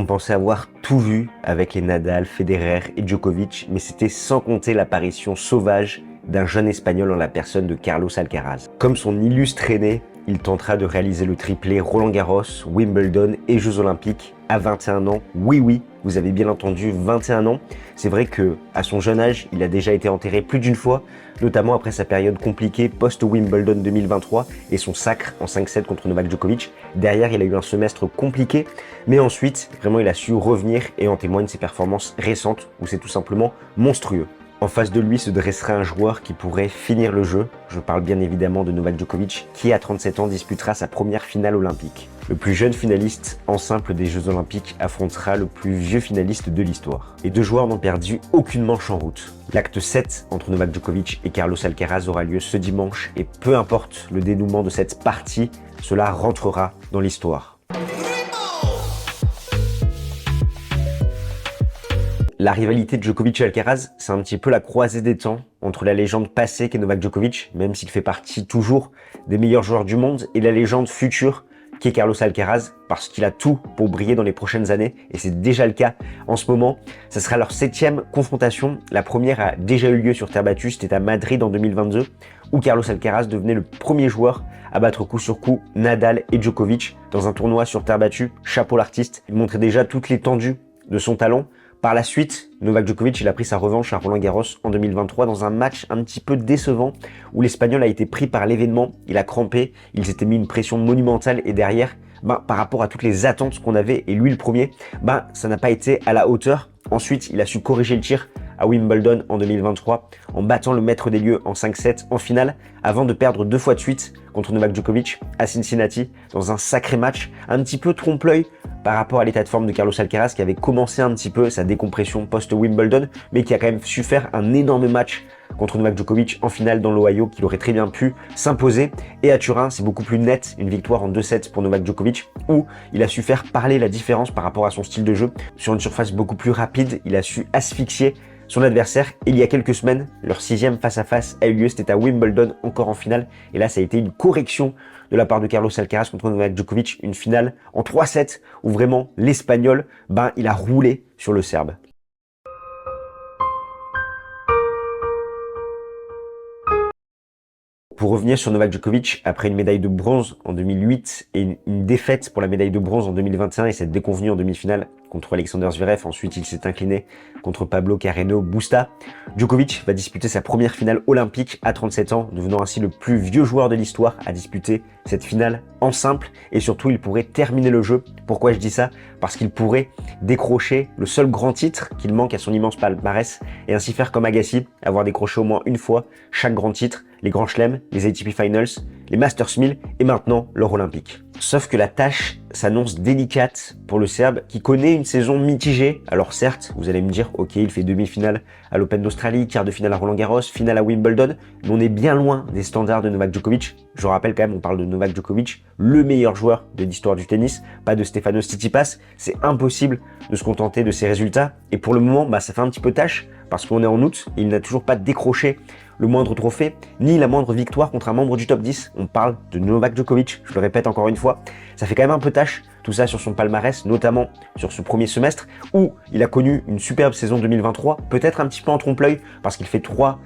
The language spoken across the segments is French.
On pensait avoir tout vu avec les Nadal, Federer et Djokovic, mais c'était sans compter l'apparition sauvage d'un jeune Espagnol en la personne de Carlos Alcaraz. Comme son illustre aîné, il tentera de réaliser le triplé Roland-Garros, Wimbledon et Jeux Olympiques à 21 ans. Oui, vous avez bien entendu, 21 ans. C'est vrai que à son jeune âge, il a déjà été enterré plus d'une fois, notamment après sa période compliquée post-Wimbledon 2023 et son sacre en 5-7 contre Novak Djokovic. Derrière, il a eu un semestre compliqué, mais ensuite, vraiment, il a su revenir et en témoignent ses performances récentes où c'est tout simplement monstrueux. En face de lui se dressera un joueur qui pourrait finir le jeu. Je parle bien évidemment de Novak Djokovic, qui à 37 ans disputera sa première finale olympique. Le plus jeune finaliste en simple des Jeux Olympiques affrontera le plus vieux finaliste de l'histoire. Les deux joueurs n'ont perdu aucune manche en route. L'acte 7 entre Novak Djokovic et Carlos Alcaraz aura lieu ce dimanche et peu importe le dénouement de cette partie, cela rentrera dans l'histoire. La rivalité de Djokovic et Alcaraz, c'est un petit peu la croisée des temps entre la légende passée qu'est Novak Djokovic, même s'il fait partie toujours des meilleurs joueurs du monde, et la légende future qu'est Carlos Alcaraz, parce qu'il a tout pour briller dans les prochaines années, et c'est déjà le cas en ce moment. Ça sera leur 7e confrontation. La première a déjà eu lieu sur terre battue, c'était à Madrid en 2022, où Carlos Alcaraz devenait le premier joueur à battre coup sur coup Nadal et Djokovic dans un tournoi sur terre battue. Chapeau l'artiste, il montrait déjà toute l'étendue de son talent. Par la suite, Novak Djokovic il a pris sa revanche à Roland-Garros en 2023 dans un match un petit peu décevant où l'Espagnol a été pris par l'événement, il a crampé, il s'était mis une pression monumentale et derrière, par rapport à toutes les attentes qu'on avait et lui le premier, ça n'a pas été à la hauteur. Ensuite, il a su corriger le tir à Wimbledon en 2023 en battant le maître des lieux en 5-7 en finale avant de perdre 2 fois de suite contre Novak Djokovic à Cincinnati dans un sacré match, un petit peu trompe-l'œil par rapport à l'état de forme de Carlos Alcaraz qui avait commencé un petit peu sa décompression post-Wimbledon mais qui a quand même su faire un énorme match contre Novak Djokovic en finale dans l'Ohio qu'il aurait très bien pu s'imposer. Et à Turin, c'est beaucoup plus net, une victoire en 2-7 pour Novak Djokovic où il a su faire parler la différence par rapport à son style de jeu. Sur une surface beaucoup plus rapide, il a su asphyxier son adversaire. Il y a quelques semaines, leur 6e face-à-face a eu lieu, c'était à Wimbledon, encore en finale. Et là, ça a été une correction de la part de Carlos Alcaraz contre Novak Djokovic, une finale en 3-7 où vraiment l'Espagnol, il a roulé sur le Serbe. Pour revenir sur Novak Djokovic, après une médaille de bronze en 2008 et une défaite pour la médaille de bronze en 2021 et cette déconvenue en demi-finale contre Alexander Zverev, ensuite il s'est incliné contre Pablo Carreño Busta, Djokovic va disputer sa première finale olympique à 37 ans, devenant ainsi le plus vieux joueur de l'histoire à disputer cette finale en simple et surtout il pourrait terminer le jeu. Pourquoi je dis ça? Parce qu'il pourrait décrocher le seul grand titre qu'il manque à son immense palmarès et ainsi faire comme Agassi, avoir décroché au moins une fois chaque grand titre, les grands chelems, les ATP Finals, les Masters 1000 et maintenant l'or olympique. Sauf que la tâche s'annonce délicate pour le Serbe qui connaît une saison mitigée. Alors certes, vous allez me dire, ok, il fait demi-finale à l'Open d'Australie, quart de finale à Roland-Garros, finale à Wimbledon, mais on est bien loin des standards de Novak Djokovic. Je rappelle quand même, on parle de Novak Djokovic, le meilleur joueur de l'histoire du tennis, pas de Stefanos Tsitsipas. C'est impossible de se contenter de ces résultats. Et pour le moment, ça fait un petit peu tâche parce qu'on est en août et il n'a toujours pas décroché le moindre trophée, ni la moindre victoire contre un membre du top 10. On parle de Novak Djokovic, je le répète encore une fois. Ça fait quand même un peu tâche, tout ça sur son palmarès, notamment sur ce premier semestre, où il a connu une superbe saison 2023, peut-être un petit peu en trompe-l'œil, parce qu'il fait 3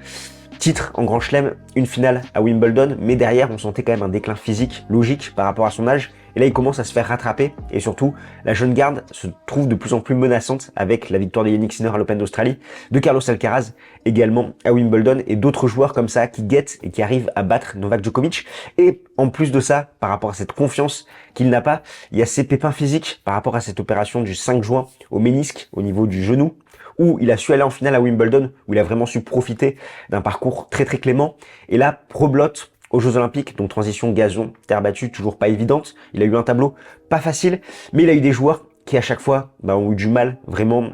titres en Grand Chelem, une finale à Wimbledon, mais derrière, on sentait quand même un déclin physique logique par rapport à son âge. Et là, il commence à se faire rattraper. Et surtout, la jeune garde se trouve de plus en plus menaçante avec la victoire de Yannick Sinner à l'Open d'Australie, de Carlos Alcaraz également à Wimbledon et d'autres joueurs comme ça qui guettent et qui arrivent à battre Novak Djokovic. Et en plus de ça, par rapport à cette confiance qu'il n'a pas, il y a ces pépins physiques par rapport à cette opération du 5 juin au ménisque, au niveau du genou, où il a su aller en finale à Wimbledon, où il a vraiment su profiter d'un parcours très très clément. Et là, problote aux Jeux Olympiques, donc transition gazon, terre battue, toujours pas évidente. Il a eu un tableau pas facile, mais il a eu des joueurs qui à chaque fois ont eu du mal vraiment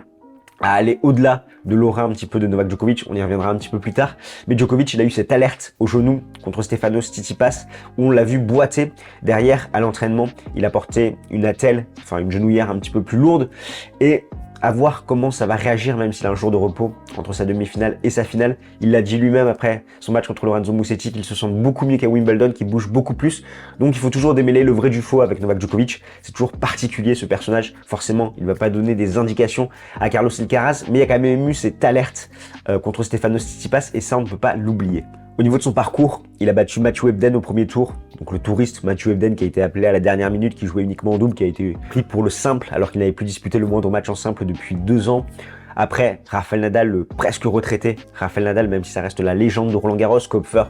à aller au-delà de l'aura un petit peu de Novak Djokovic. On y reviendra un petit peu plus tard. Mais Djokovic, il a eu cette alerte au genou contre Stefanos Tsitsipas où on l'a vu boiter. Derrière, à l'entraînement, il a porté une attelle, une genouillère un petit peu plus lourde. Et à voir comment ça va réagir, même s'il a un jour de repos entre sa demi-finale et sa finale. Il l'a dit lui-même après son match contre Lorenzo Musetti qu'il se sent beaucoup mieux qu'à Wimbledon, qu'il bouge beaucoup plus. Donc il faut toujours démêler le vrai du faux avec Novak Djokovic. C'est toujours particulier ce personnage. Forcément, il ne va pas donner des indications à Carlos Alcaraz, mais il y a quand même eu cette alerte contre Stefanos Tsitsipas et ça, on ne peut pas l'oublier. Au niveau de son parcours, il a battu Mathieu Ebden au premier tour, donc le touriste Mathieu Ebden qui a été appelé à la dernière minute, qui jouait uniquement en double, qui a été pris pour le simple alors qu'il n'avait plus disputé le moindre match en simple depuis 2 ans. Après, Rafael Nadal, le presque retraité, Rafael Nadal, même si ça reste la légende de Roland Garros, Kopfer,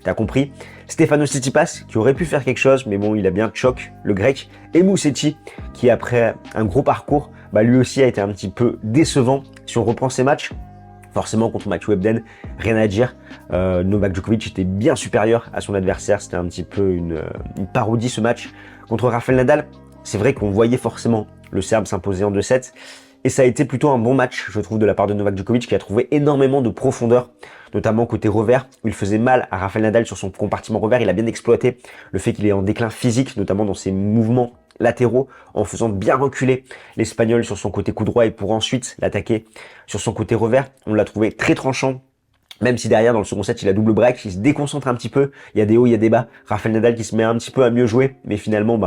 t'as compris. Stefanos Tsitsipas, qui aurait pu faire quelque chose, mais bon, il a bien choc, le grec, et Musetti, qui après un gros parcours, lui aussi a été un petit peu décevant. Si on reprend ses matchs, forcément, contre Mathieu Ebden, rien à dire. Novak Djokovic était bien supérieur à son adversaire. C'était un petit peu une parodie ce match. Contre Rafael Nadal, c'est vrai qu'on voyait forcément le Serbe s'imposer en 2-7. Et ça a été plutôt un bon match, je trouve, de la part de Novak Djokovic, qui a trouvé énormément de profondeur, notamment côté revers, où il faisait mal à Rafael Nadal sur son compartiment revers. Il a bien exploité le fait qu'il est en déclin physique, notamment dans ses mouvements latéraux, en faisant bien reculer l'Espagnol sur son côté coup droit et pour ensuite l'attaquer sur son côté revers. On l'a trouvé très tranchant, même si derrière dans le second set il a double break, il se déconcentre un petit peu, il y a des hauts, il y a des bas. Rafael Nadal qui se met un petit peu à mieux jouer, mais finalement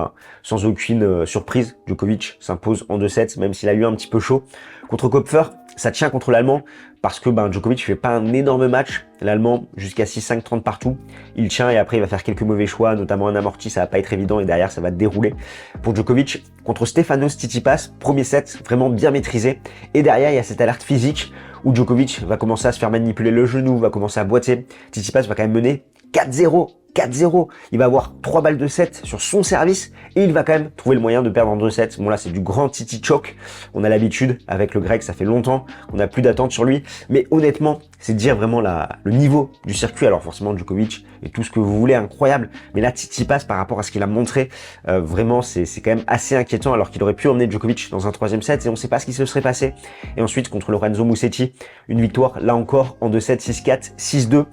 sans aucune surprise, Djokovic s'impose en 2-7, même s'il a eu un petit peu chaud. Contre Kopfer, ça tient contre l'Allemand, parce que Djokovic fait pas un énorme match. L'Allemand, jusqu'à 6-5, 30 partout, il tient et après il va faire quelques mauvais choix, notamment un amorti, ça va pas être évident et derrière ça va dérouler. Pour Djokovic, contre Stefanos Tsitsipas, premier set, vraiment bien maîtrisé. Et derrière, il y a cette alerte physique où Djokovic va commencer à se faire manipuler le genou, va commencer à boiter. Tsitsipas va quand même mener 4-0. 4-0, il va avoir 3 balles de 7 sur son service et il va quand même trouver le moyen de perdre en 2-7. Bon là c'est du grand Titi choc, on a l'habitude avec le grec, ça fait longtemps qu'on n'a plus d'attente sur lui, mais honnêtement c'est dire vraiment le niveau du circuit. Alors forcément Djokovic et tout ce que vous voulez incroyable, mais là Tsitsipas par rapport à ce qu'il a montré, vraiment c'est quand même assez inquiétant alors qu'il aurait pu emmener Djokovic dans un 3e set et on ne sait pas ce qui se serait passé. Et ensuite contre Lorenzo Musetti, une victoire là encore en 2-7, 6-4, 6-2,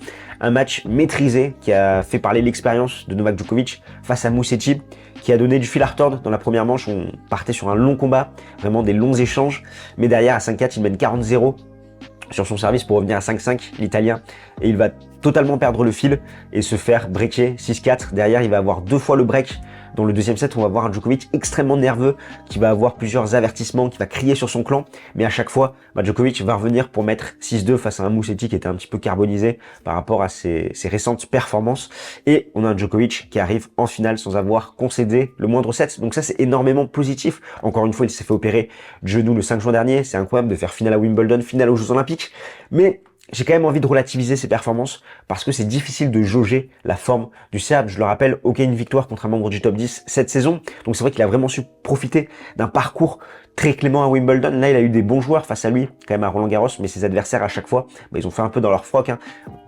un match maîtrisé qui a fait parler l'expérience de Novak Djokovic face à Musetti, qui a donné du fil à retordre dans la première manche. On partait sur un long combat, vraiment des longs échanges, mais derrière à 5-4 il mène 40-0 sur son service pour revenir à 5-5 l'Italien, et il va totalement perdre le fil et se faire breaker 6-4. Derrière il va avoir 2 fois le break. Dans le 2e set, on va voir un Djokovic extrêmement nerveux, qui va avoir plusieurs avertissements, qui va crier sur son clan, mais à chaque fois, Djokovic va revenir pour mettre 6-2 face à un Musetti qui était un petit peu carbonisé par rapport à ses récentes performances. Et on a un Djokovic qui arrive en finale sans avoir concédé le moindre set. Donc ça, c'est énormément positif. Encore une fois, il s'est fait opérer du genou le 5 juin dernier. C'est incroyable de faire finale à Wimbledon, finale aux Jeux Olympiques. Mais j'ai quand même envie de relativiser ses performances parce que c'est difficile de jauger la forme du Serbe. Je le rappelle, aucune victoire contre un membre du top 10 cette saison. Donc c'est vrai qu'il a vraiment su profiter d'un parcours très clément à Wimbledon. Là, il a eu des bons joueurs face à lui, quand même à Roland Garros, mais ses adversaires à chaque fois, ils ont fait un peu dans leur froc.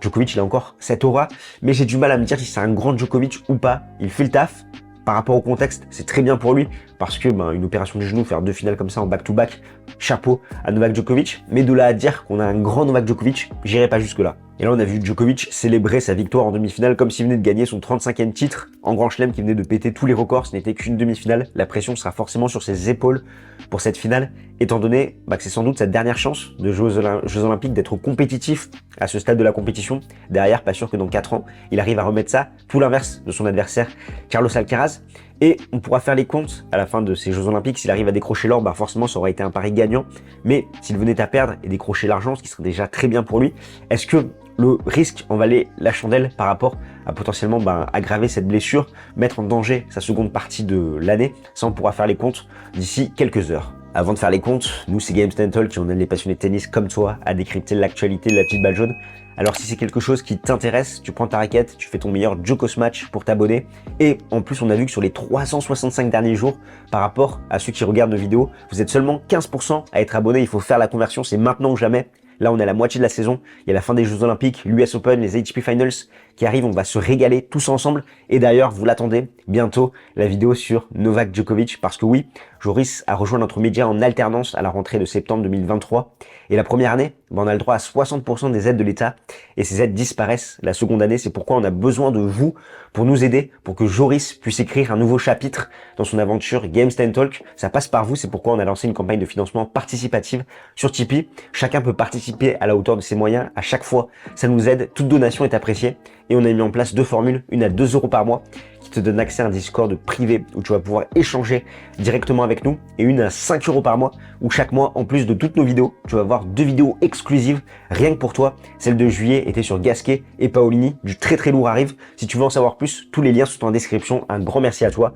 Djokovic, il a encore cette aura, mais j'ai du mal à me dire si c'est un grand Djokovic ou pas. Il fait le taf. Par rapport au contexte, c'est très bien pour lui parce que une opération du genou, faire 2 finales comme ça en back-to-back, chapeau à Novak Djokovic. Mais de là à dire qu'on a un grand Novak Djokovic, j'irai pas jusque-là. Et là, on a vu Djokovic célébrer sa victoire en demi-finale comme s'il venait de gagner son 35e titre en Grand Chelem, qui venait de péter tous les records. Ce n'était qu'une demi-finale. La pression sera forcément sur ses épaules pour cette finale, étant donné que c'est sans doute sa dernière chance de jouer aux Jeux Olympiques, d'être compétitif à ce stade de la compétition. Derrière, pas sûr que dans 4 ans, il arrive à remettre ça, tout l'inverse de son adversaire Carlos Alcaraz. Et on pourra faire les comptes à la fin de ces Jeux Olympiques. S'il arrive à décrocher l'or, forcément ça aurait été un pari gagnant. Mais s'il venait à perdre et décrocher l'argent, ce qui serait déjà très bien pour lui, est-ce que le risque en valait la chandelle par rapport à potentiellement aggraver cette blessure, mettre en danger sa seconde partie de l'année? Ça, on pourra faire les comptes d'ici quelques heures. Avant de faire les comptes, nous c'est Games Talk qui on aide les passionnés de tennis comme toi à décrypter l'actualité de la petite balle jaune. Alors si c'est quelque chose qui t'intéresse, tu prends ta raquette, tu fais ton meilleur Djokos match pour t'abonner. Et en plus, on a vu que sur les 365 derniers jours, par rapport à ceux qui regardent nos vidéos, vous êtes seulement 15% à être abonnés. Il faut faire la conversion, c'est maintenant ou jamais. Là, on est à la moitié de la saison. Il y a la fin des Jeux Olympiques, l'US Open, les ATP Finals qui arrive, on va se régaler tous ensemble. Et d'ailleurs, vous l'attendez bientôt, la vidéo sur Novak Djokovic, parce que oui, Joris a rejoint notre média en alternance à la rentrée de septembre 2023. Et la première année, on a le droit à 60% des aides de l'État et ces aides disparaissent la seconde année. C'est pourquoi on a besoin de vous pour nous aider, pour que Joris puisse écrire un nouveau chapitre dans son aventure Games Ten Talk. Ça passe par vous, c'est pourquoi on a lancé une campagne de financement participative sur Tipeee. Chacun peut participer à la hauteur de ses moyens à chaque fois. Ça nous aide, toute donation est appréciée. Et on a mis en place 2 formules, une à 2 € par mois qui te donne accès à un Discord privé où tu vas pouvoir échanger directement avec nous et une à 5 € par mois où chaque mois, en plus de toutes nos vidéos, tu vas avoir 2 vidéos exclusives rien que pour toi. Celle de juillet était sur Gasquet et Paolini, du très très lourd arrive. Si tu veux en savoir plus, tous les liens sont en description. Un grand merci à toi.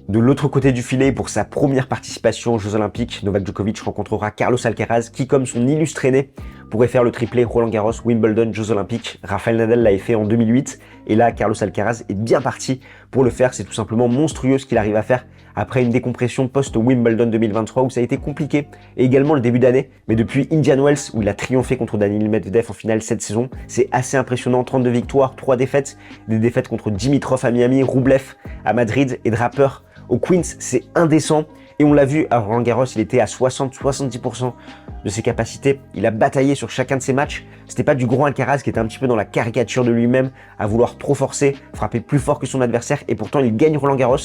De l'autre côté du filet, pour sa première participation aux Jeux Olympiques, Novak Djokovic rencontrera Carlos Alcaraz qui, comme son illustre aîné, pourrait faire le triplé Roland-Garros, Wimbledon, Jeux Olympiques. Rafael Nadal l'avait fait en 2008 et là, Carlos Alcaraz est bien parti pour le faire. C'est tout simplement monstrueux ce qu'il arrive à faire après une décompression post-Wimbledon 2023 où ça a été compliqué et également le début d'année. Mais depuis Indian Wells où il a triomphé contre Daniil Medvedev en finale cette saison, c'est assez impressionnant. 32 victoires, 3 défaites, des défaites contre Dimitrov à Miami, Rublev à Madrid et Draper au Queens, c'est indécent. Et on l'a vu à Roland-Garros, il était à 60-70% de ses capacités. Il a bataillé sur chacun de ses matchs. C'était pas du gros Alcaraz qui était un petit peu dans la caricature de lui-même, à vouloir trop forcer, frapper plus fort que son adversaire. Et pourtant, il gagne Roland-Garros.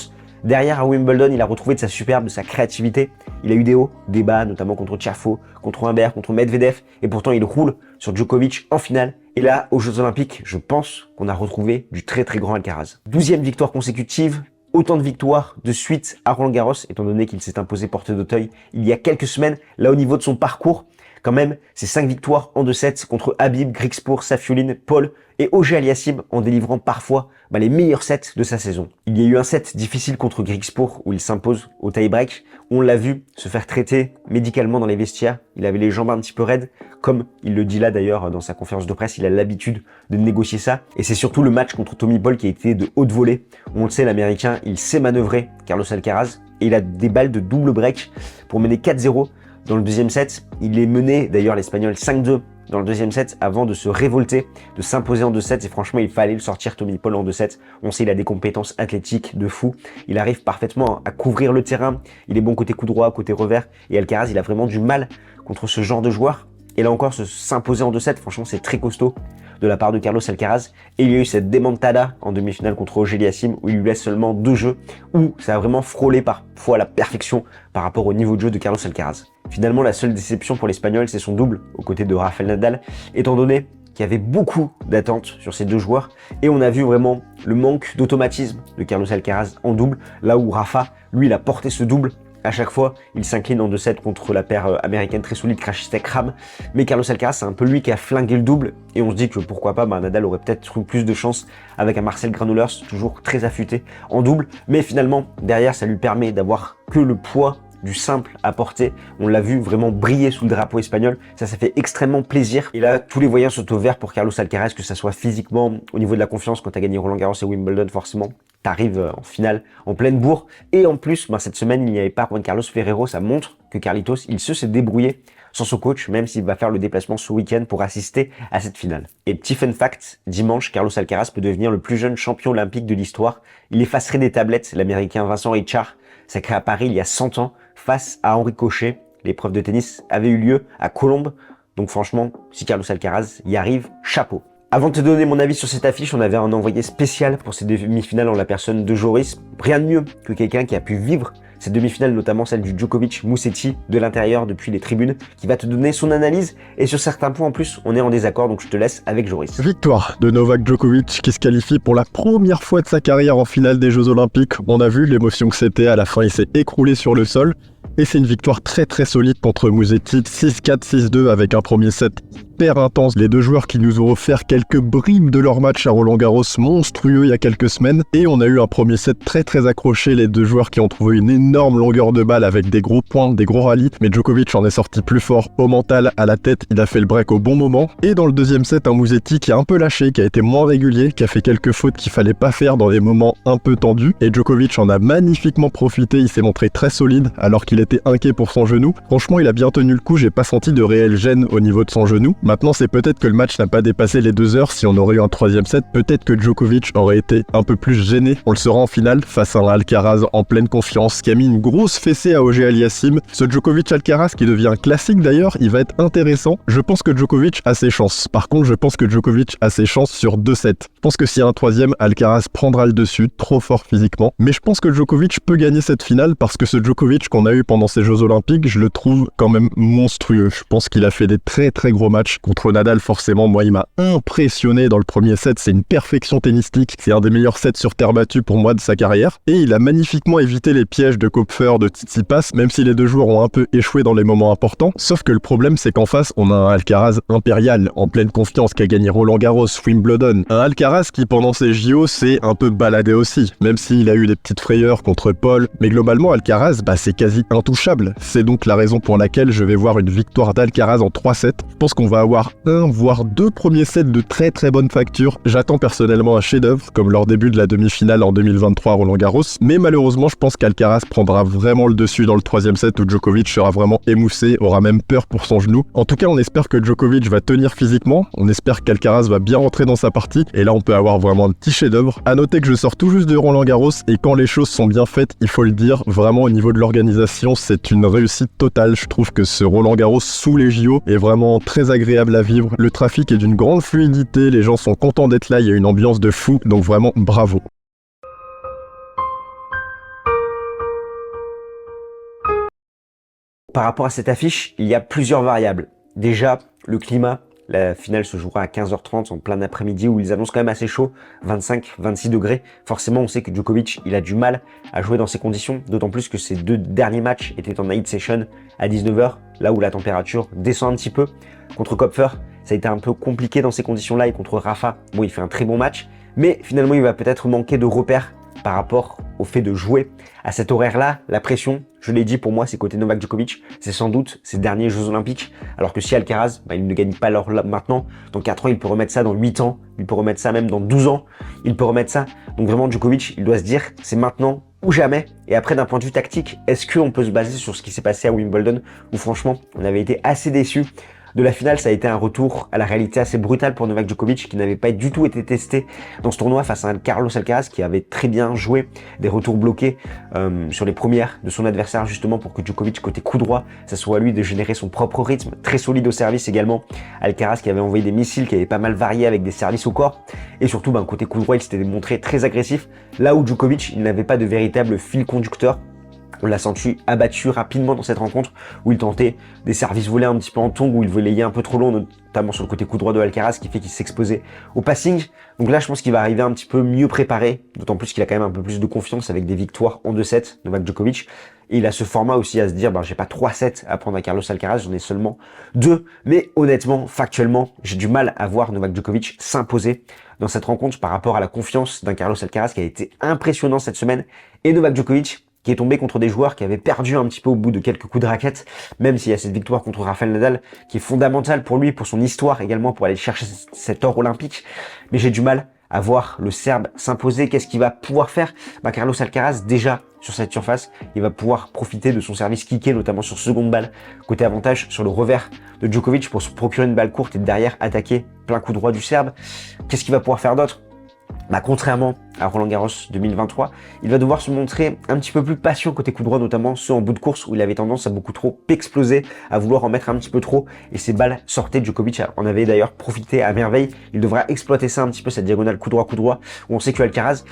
Derrière, à Wimbledon, il a retrouvé de sa superbe, de sa créativité. Il a eu des hauts, des bas, notamment contre Tiafoe, contre Humbert, contre Medvedev. Et pourtant, il roule sur Djokovic en finale. Et là, aux Jeux Olympiques, je pense qu'on a retrouvé du très très grand Alcaraz. 12e victoire consécutive. Autant de victoires de suite à Roland-Garros, étant donné qu'il s'est imposé porte d'Auteuil il y a quelques semaines. Là, au niveau de son parcours, quand même, c'est 5 victoires en 2 sets contre Habib, Griekspoor, Safiullin, Paul et Auger-Aliassime en délivrant parfois les meilleurs sets de sa saison. Il y a eu un set difficile contre Griekspoor où il s'impose au tie-break. On l'a vu se faire traiter médicalement dans les vestiaires. Il avait les jambes un petit peu raides, comme il le dit là d'ailleurs dans sa conférence de presse. Il a l'habitude de négocier ça. Et c'est surtout le match contre Tommy Paul qui a été de haute volée. On le sait, l'Américain, il sait manœuvrer Carlos Alcaraz et il a des balles de double break pour mener 4-0 dans le deuxième set. Il est mené d'ailleurs l'Espagnol 5-2 dans le deuxième set avant de se révolter, de s'imposer en 2 sets. Et franchement, il fallait le sortir Tommy Paul en 2 sets. On sait, il a des compétences athlétiques de fou. Il arrive parfaitement à couvrir le terrain. Il est bon côté coup droit, côté revers. Et Alcaraz, il a vraiment du mal contre ce genre de joueur. Et là encore, s'imposer en 2 sets, franchement, c'est très costaud de la part de Carlos Alcaraz. Et il y a eu cette démentada en demi-finale contre Auger-Aliassime où il lui laisse seulement 2 jeux, où ça a vraiment frôlé parfois la perfection par rapport au niveau de jeu de Carlos Alcaraz. Finalement, la seule déception pour l'Espagnol, c'est son double aux côtés de Rafael Nadal, étant donné qu'il y avait beaucoup d'attentes sur ces 2 joueurs. Et on a vu vraiment le manque d'automatisme de Carlos Alcaraz en double, là où Rafa, lui, il a porté ce double. À chaque fois, il s'incline en 2 sets contre la paire américaine très solide Krajicek-Ram. Mais Carlos Alcaraz, c'est un peu lui qui a flingué le double. Et on se dit que pourquoi pas, Nadal aurait peut-être eu plus de chance avec un Marcel Granollers, toujours très affûté en double. Mais finalement, derrière, ça lui permet d'avoir que le poids du simple à porter. On l'a vu vraiment briller sous le drapeau espagnol. Ça fait extrêmement plaisir. Et là, tous les voyants sont au vert pour Carlos Alcaraz, que ça soit physiquement, au niveau de la confiance, quand tu as gagné Roland-Garros et Wimbledon, forcément, tu arrives en finale en pleine bourre. Et en plus, cette semaine, il n'y avait pas Juan Carlos Ferrero. Ça montre que Carlitos, il s'est débrouillé sans son coach, même s'il va faire le déplacement ce week-end pour assister à cette finale. Et petit fun fact, dimanche, Carlos Alcaraz peut devenir le plus jeune champion olympique de l'histoire. Il effacerait des tablettes l'Américain Vincent Richard, sacré à Paris il y a 100 ans, face à Henri Cochet. L'épreuve de tennis avait eu lieu à Colombes. Donc franchement, si Carlos Alcaraz y arrive, chapeau. Avant de te donner mon avis sur cette affiche, on avait un envoyé spécial pour ces demi-finales en la personne de Joris. Rien de mieux que quelqu'un qui a pu vivre cette demi-finale, notamment celle du Djokovic-Musetti de l'intérieur depuis les tribunes, qui va te donner son analyse. Et sur certains points en plus, on est en désaccord, donc je te laisse avec Joris. Victoire de Novak Djokovic qui se qualifie pour la première fois de sa carrière en finale des Jeux Olympiques. On a vu l'émotion que c'était, à la fin il s'est écroulé sur le sol. Et c'est une victoire très très solide contre Musetti, 6-4, 6-2 avec un premier set hyper intense. Les deux joueurs qui nous ont offert quelques bribes de leur match à Roland-Garros monstrueux il y a quelques semaines. Et on a eu un premier set très accroché, les deux joueurs qui ont trouvé une énorme longueur de balle avec des gros points, des gros rallyes. Mais Djokovic en est sorti plus fort au mental, à la tête, il a fait le break au bon moment. Et dans le deuxième set, un Musetti qui a un peu lâché, qui a été moins régulier, qui a fait quelques fautes qu'il fallait pas faire dans des moments un peu tendus. Et Djokovic en a magnifiquement profité, il s'est montré très solide alors qu'il était inquiet pour son genou. Franchement, il a bien tenu le coup, j'ai pas senti de réelle gêne au niveau de son genou. Maintenant, c'est peut-être que le match n'a pas dépassé les 2 heures. Si on aurait eu un troisième set, peut-être que Djokovic aurait été un peu plus gêné. On le saura en finale face à un Alcaraz en pleine confiance qui a mis une grosse fessée à Auger-Aliassime. Ce Djokovic-Alcaraz qui devient un classique d'ailleurs, il va être intéressant. Je pense que Djokovic a ses chances. Par contre, je pense que Djokovic a ses chances sur 2 sets. Je pense que s'il y a un troisième, Alcaraz prendra le dessus, trop fort physiquement. Mais je pense que Djokovic peut gagner cette finale parce que ce Djokovic qu'on a eu pendant ces Jeux Olympiques, je le trouve quand même monstrueux. Je pense qu'il a fait des très gros matchs contre Nadal. Forcément, moi, il m'a impressionné dans le premier set. C'est une perfection tennistique. C'est un des meilleurs sets sur terre battue pour moi de sa carrière. Et il a magnifiquement évité les pièges de Kopfer, de Tsitsipas, même si les deux joueurs ont un peu échoué dans les moments importants. Sauf que le problème, c'est qu'en face, on a un Alcaraz impérial, en pleine confiance, qui a gagné Roland-Garros, Wimbledon. Un Alcaraz qui, pendant ses JO, s'est un peu baladé aussi, même s'il a eu des petites frayeurs contre Paul. Mais globalement, Alcaraz, c'est quasi intouchable. C'est donc la raison pour laquelle je vais voir une victoire d'Alcaraz en 3-7. Je pense qu'on va avoir un, voire 2 premiers sets de très bonne facture. J'attends personnellement un chef-d'œuvre, comme leur début de la demi-finale en 2023 à Roland-Garros. Mais malheureusement, je pense qu'Alcaraz prendra vraiment le dessus dans le troisième set où Djokovic sera vraiment émoussé, aura même peur pour son genou. En tout cas, on espère que Djokovic va tenir physiquement. On espère qu'Alcaraz va bien rentrer dans sa partie. Et là, on peut avoir vraiment un petit chef-d'œuvre. À noter que je sors tout juste de Roland-Garros et quand les choses sont bien faites, il faut le dire, vraiment au niveau de l'organisation, c'est une réussite totale. Je trouve que ce Roland-Garros sous les JO est vraiment très agréable à vivre. Le trafic est d'une grande fluidité, les gens sont contents d'être là, il y a une ambiance de fou, donc vraiment bravo. Par rapport à cette affiche, il y a plusieurs variables. Déjà, le climat. La finale se jouera à 15h30 en plein après-midi où ils annoncent quand même assez chaud, 25-26 degrés. Forcément, on sait que Djokovic, il a du mal à jouer dans ces conditions, d'autant plus que ses 2 derniers matchs étaient en night session à 19h, là où la température descend un petit peu. Contre Kopfer, ça a été un peu compliqué dans ces conditions-là et contre Rafa, bon, il fait un très bon match, mais finalement, il va peut-être manquer de repères par rapport au fait de jouer à cet horaire-là. La pression, je l'ai dit, pour moi, c'est côté Novak Djokovic. C'est sans doute ses derniers Jeux Olympiques. Alors que si Alcaraz, il ne gagne pas l'or maintenant, dans 4 ans, il peut remettre ça dans 8 ans. Il peut remettre ça même dans 12 ans. Il peut remettre ça. Donc vraiment, Djokovic, il doit se dire, c'est maintenant ou jamais. Et après, d'un point de vue tactique, est-ce qu'on peut se baser sur ce qui s'est passé à Wimbledon, où franchement, on avait été assez déçus de la finale? Ça a été un retour à la réalité assez brutal pour Novak Djokovic qui n'avait pas du tout été testé dans ce tournoi face à un Carlos Alcaraz qui avait très bien joué, des retours bloqués sur les premières de son adversaire justement pour que Djokovic côté coup droit, ça soit à lui de générer son propre rythme, très solide au service également. Alcaraz qui avait envoyé des missiles, qui avait pas mal varié avec des services au corps et surtout côté coup droit il s'était montré très agressif là où Djokovic il n'avait pas de véritable fil conducteur. On l'a senti abattu rapidement dans cette rencontre où il tentait des services volés un petit peu en tongue, où il voulait un peu trop long, notamment sur le côté coup droit de Alcaraz, qui fait qu'il s'exposait au passing. Donc là, je pense qu'il va arriver un petit peu mieux préparé, d'autant plus qu'il a quand même un peu plus de confiance avec des victoires en 2-7, Novak Djokovic. Et il a ce format aussi à se dire, j'ai pas 3 sets à prendre à Carlos Alcaraz, j'en ai seulement 2. Mais honnêtement, factuellement, j'ai du mal à voir Novak Djokovic s'imposer dans cette rencontre par rapport à la confiance d'un Carlos Alcaraz qui a été impressionnant cette semaine. Et Novak Djokovic, qui est tombé contre des joueurs qui avaient perdu un petit peu au bout de quelques coups de raquette, même s'il y a cette victoire contre Rafael Nadal, qui est fondamentale pour lui, pour son histoire également, pour aller chercher cet or olympique. Mais j'ai du mal à voir le Serbe s'imposer. Qu'est-ce qu'il va pouvoir faire? Carlos Alcaraz, déjà, sur cette surface, il va pouvoir profiter de son service kické, notamment sur seconde balle, côté avantage sur le revers de Djokovic pour se procurer une balle courte et derrière attaquer plein coup droit du Serbe. Qu'est-ce qu'il va pouvoir faire d'autre? Contrairement à Roland-Garros 2023, il va devoir se montrer un petit peu plus patient côté coup droit, notamment ceux en bout de course où il avait tendance à beaucoup trop exploser, à vouloir en mettre un petit peu trop et ses balles sortaient. Djokovic en avait d'ailleurs profité à merveille. Il devra exploiter ça un petit peu, cette diagonale coup droit où on sait que Alcaraz,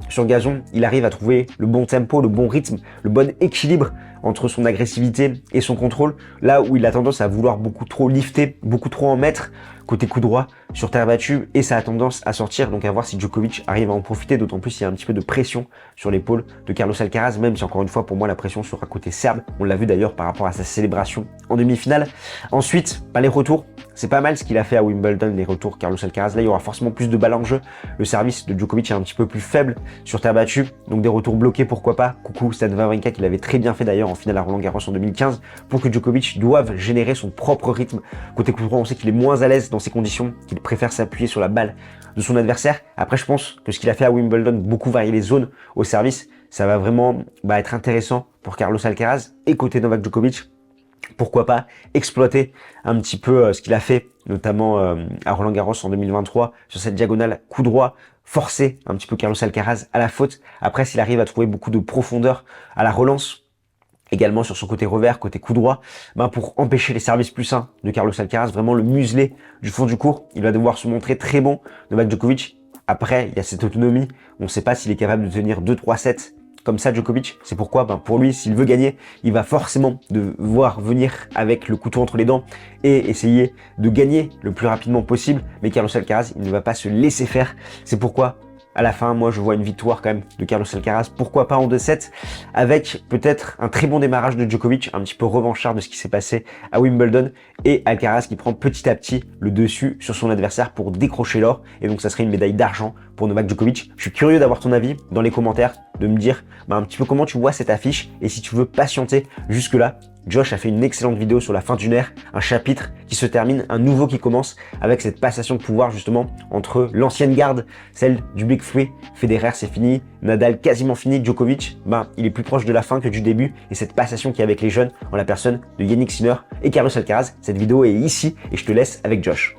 sur gazon, il arrive à trouver le bon tempo, le bon rythme, le bon équilibre entre son agressivité et son contrôle, là où il a tendance à vouloir beaucoup trop lifter, beaucoup trop en mettre côté coup droit sur terre battue et ça a tendance à sortir. Donc à voir si Djokovic arrive à en profiter profiter, d'autant plus s'il y a un petit peu de pression sur l'épaule de Carlos Alcaraz, même si encore une fois pour moi la pression sera côté serbe. On l'a vu d'ailleurs par rapport à sa célébration en demi-finale. Ensuite, les retours, c'est pas mal ce qu'il a fait à Wimbledon, les retours Carlos Alcaraz. Là, il y aura forcément plus de balles en jeu. Le service de Djokovic est un petit peu plus faible sur terre battue, donc des retours bloqués, pourquoi pas. Coucou Stan Wawrinka qui l'avait très bien fait d'ailleurs en finale à Roland-Garros en 2015, pour que Djokovic doive générer son propre rythme. Côté coup droit, on sait qu'il est moins à l'aise dans ces conditions, qu'il préfère s'appuyer sur la balle de son adversaire. Après, je pense que ce qu'il a fait à Wimbledon, beaucoup varier les zones au service, ça va vraiment être intéressant pour Carlos Alcaraz. Et côté Novak Djokovic, pourquoi pas exploiter un petit peu ce qu'il a fait, notamment à Roland-Garros en 2023, sur cette diagonale coup droit, forcer un petit peu Carlos Alcaraz à la faute. Après, s'il arrive à trouver beaucoup de profondeur à la relance, également sur son côté revers, côté coup droit, pour empêcher les services plus sains de Carlos Alcaraz, vraiment le museler du fond du court, il va devoir se montrer très bon. Novak Djokovic, après, il y a cette autonomie, on ne sait pas s'il est capable de tenir 2-3 sets comme ça Djokovic. C'est pourquoi pour lui, s'il veut gagner, il va forcément devoir venir avec le couteau entre les dents et essayer de gagner le plus rapidement possible. Mais Carlos Alcaraz, il ne va pas se laisser faire. C'est pourquoi à la fin, moi, je vois une victoire quand même de Carlos Alcaraz. Pourquoi pas en 2-7, avec peut-être un très bon démarrage de Djokovic, un petit peu revanchard de ce qui s'est passé à Wimbledon, et Alcaraz qui prend petit à petit le dessus sur son adversaire pour décrocher l'or. Et donc, ça serait une médaille d'argent pour Novak Djokovic. Je suis curieux d'avoir ton avis dans les commentaires, de me dire un petit peu comment tu vois cette affiche, et si tu veux patienter jusque-là. Josh a fait une excellente vidéo sur la fin d'une ère, un chapitre qui se termine, un nouveau qui commence, avec cette passation de pouvoir justement entre l'ancienne garde, celle du Big Three. Federer c'est fini, Nadal quasiment fini, Djokovic, il est plus proche de la fin que du début, et cette passation qui est avec les jeunes en la personne de Yannick Sinner et Carlos Alcaraz. Cette vidéo est ici et je te laisse avec Josh.